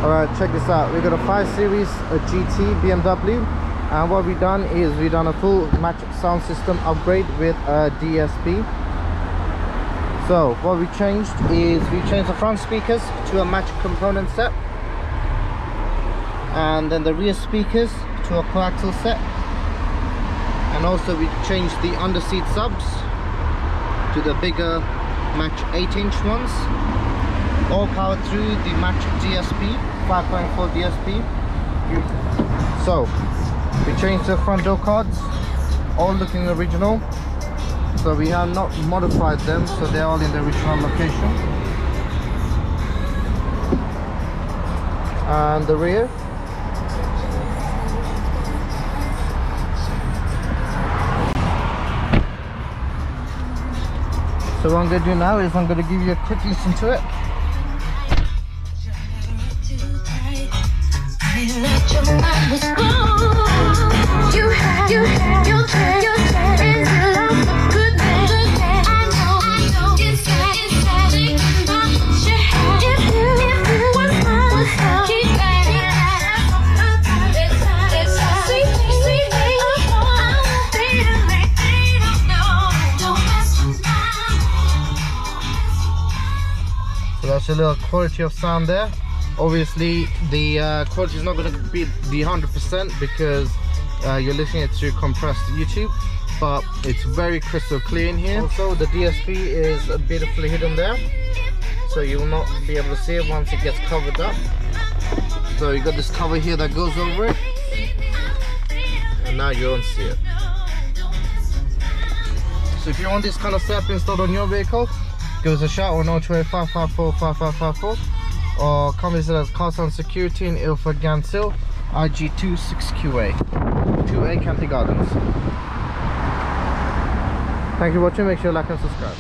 Alright, check this out. We've got a 5 Series GT BMW, and what we've done is we've done a full match sound system upgrade with a DSP. So what we changed is we changed the front speakers to a match component set, and then the rear speakers to a coaxial set, and also we changed the underseat subs to the bigger match 8-inch ones, all powered through the match DSP 5.4 DSP. So we changed the front door cards, all looking original, so we have not modified them, so they're all in the original location. And the rear, so what I'm going to do now is I'm going to give you a quick listen to it. So that's a little quality of sound there. Obviously the quality is not going to be the 100% because you're listening it through compressed YouTube, but it's very crystal clear in here. Also the DSP is beautifully hidden there, so you will not be able to see it once it gets covered up. So you got this cover here that goes over it, and now you don't see it. So if you want this kind of setup installed on your vehicle, give us a shout on 028 554 5554, or come visit us Car Sound Security in Ilford Gansill, IG26QA, 2A County Gardens. Thank you for watching. Make sure you like and subscribe.